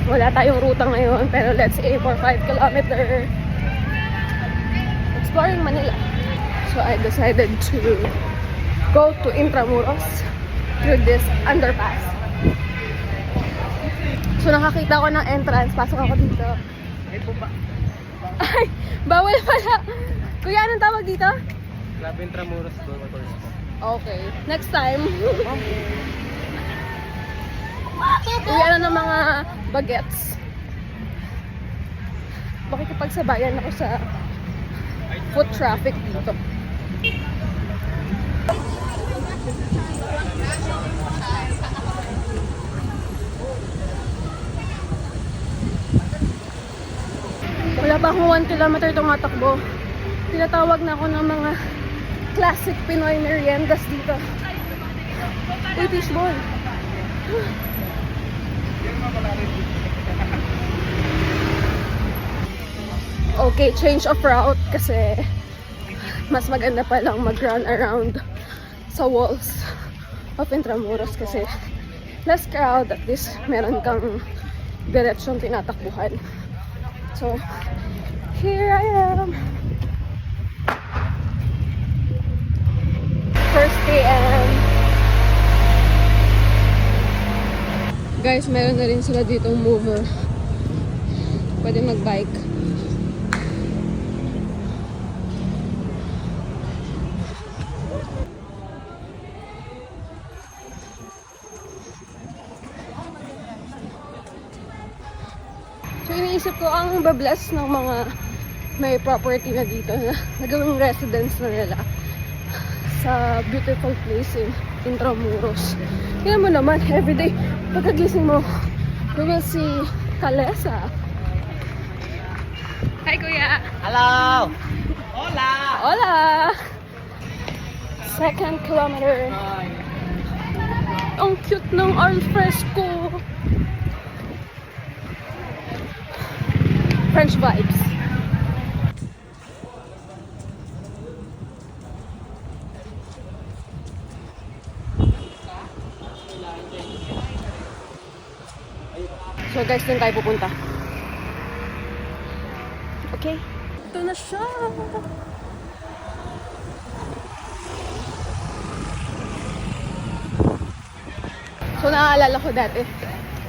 Wala tayong ruta ngayon, pero let's aim for 5 kilometer exploring Manila. So I decided to go to Intramuros through this underpass. So nakakita ko ng entrance, pasok ako dito. Ay, bawal pala. Kuya, anong tawag dito? Club Intramuros Golf Course. Okay, next time. Kuya, ano ng mga bagets? Makikipagsabayan ako sa foot traffic dito. Wala pa akong 1 kilometer tumatakbo. Tinatawag na ako ng mga classic Pinoy meriendas dito. Uy, fishball. Okay, change of route kasi mas maganda pa lang mag-run around sa walls of Intramuros kasi less crowd, at least meron kang diretsyon tinatakbuhan. So, here I am. First AM. Guys, meron na rin sila ditong mover. Pwede mag-bike. So, iniisip ko ang babless ng mga may property na dito na nagawing residence na nila sa beautiful place in Intramuros. Kaya mo naman, everyday, pagkagising mo, you will see Kalesa. Hi, Kuya! Hello! Hola! Hola! Second kilometer. Ang cute ng alfresco. French vibes. So guys, doon tayo pupunta. Okay. Ito na siya. So naaalala ko dati,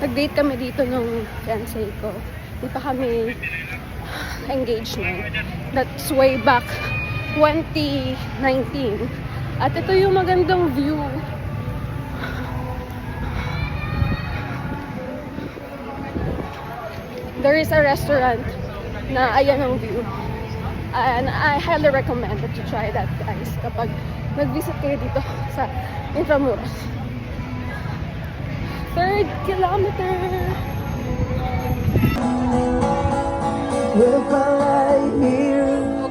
nag-date kami dito nung fiancé ko. Hindi pa kami engagement. That's way back 2019. At ito yung magandang view. There is a restaurant na ayan ang view. And I highly recommend that you try that, guys, kapag nag-visit kayo dito sa Intramuros. Third kilometer.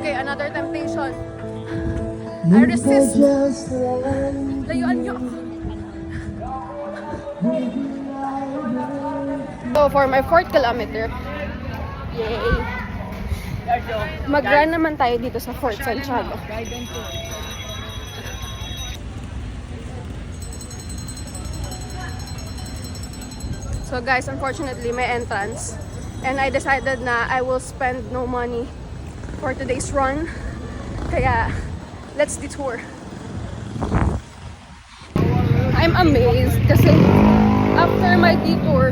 Okay, another temptation. I resist. Layuan niyo ako. So for my 4th kilometer, yay! Mag-run naman tayo dito sa Fort Santiago. So guys, unfortunately, may entrance. And I decided na I will spend no money for today's run. Kaya, let's detour. I'm amazed kasi after my detour,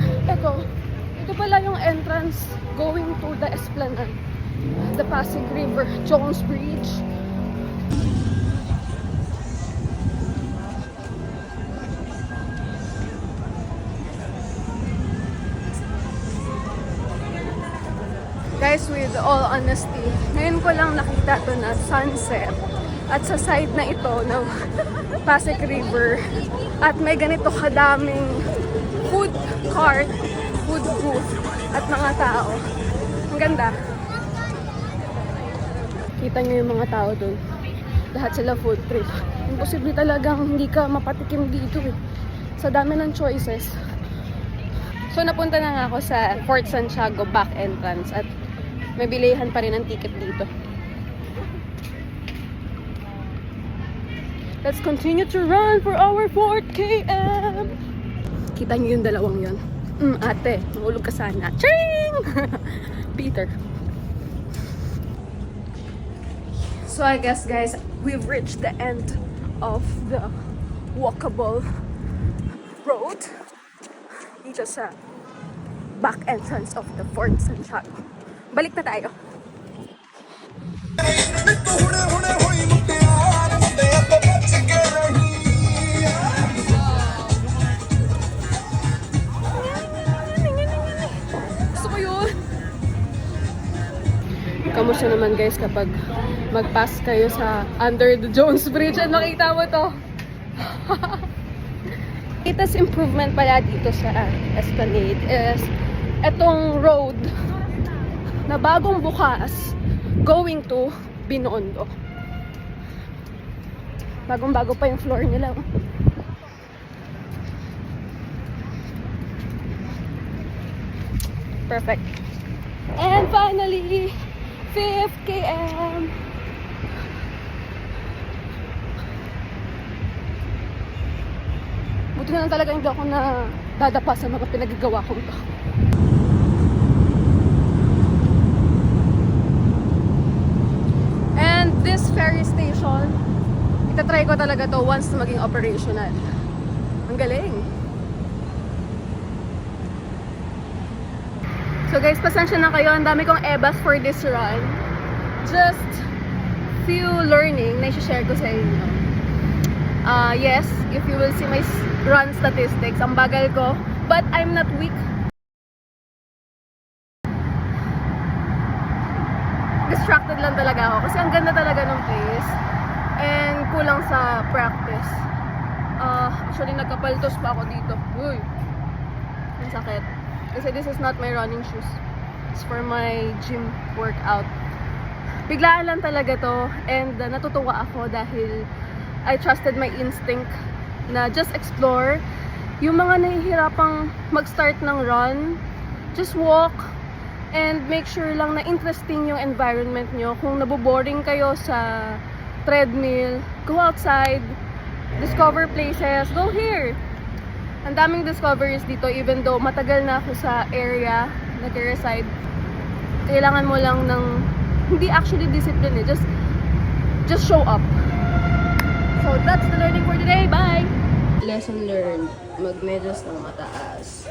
ito pala yung entrance going to the Esplanade, the Pasig River, Jones Bridge. Guys, with all honesty, ngayon ko lang nakita to na sunset at sa side na ito ng Pasig River at may ganito kadaming food cart, food booth at mga tao. Ang ganda. Kita nyo yung mga tao dun. Lahat sila food trip. Imposible talagang hindi ka mapatikim dito eh. Sa dami ng choices. So napunta na nga ako sa Fort Santiago back entrance at may bilihan pa rin ang ticket dito. Let's continue to run for our 4th km. Kita nyo yung dalawang yon. Ate, mahulog ka sana. Ching! Peter. So I guess guys, we've reached the end of the walkable road dito sa back entrance of the Fort Santiago. Balik na tayo. Gusto ko yun. Kamusta naman guys kapag mag-pass kayo sa under the Jones Bridge at makita mo to? Latest improvement pala dito sa Esplanade is etong road na bagong bukas going to Binondo. Bagong-bago pa yung floor nila. Perfect. And finally, 5th km. Buti na lang talaga hindi ako na dadapa sa mga pinagagawa kong to. And this ferry station, itatry ko talaga to once na maging operational. Ang galing! So guys, pasensya na kayo. Ang dami kong ebas for this run. Just few learning na i-share ko sa inyo. Yes, if you will see my run statistics, ang bagal ko. But I'm not weak. Distracted lang talaga ako. Kasi ang ganda talaga ng place. And kulang sa practice. Actually, nagkapaltos pa ako dito. Uy! Ang sakit. Kasi this is not my running shoes. It's for my gym workout. Biglaan lang talaga to. And natutuwa ako dahil I trusted my instinct na just explore. Yung mga nahihirapang mag-start ng run, just walk and make sure lang na interesting yung environment nyo. Kung naboboring kayo sa treadmill, go outside, discover places, go here. Ang daming discoveries dito even though matagal na ako sa area nag-reside. Kailangan mo lang ng hindi actually discipline eh, just show up. So that's the learning for today. Bye! Lesson learned, mag-medyas ng mataas.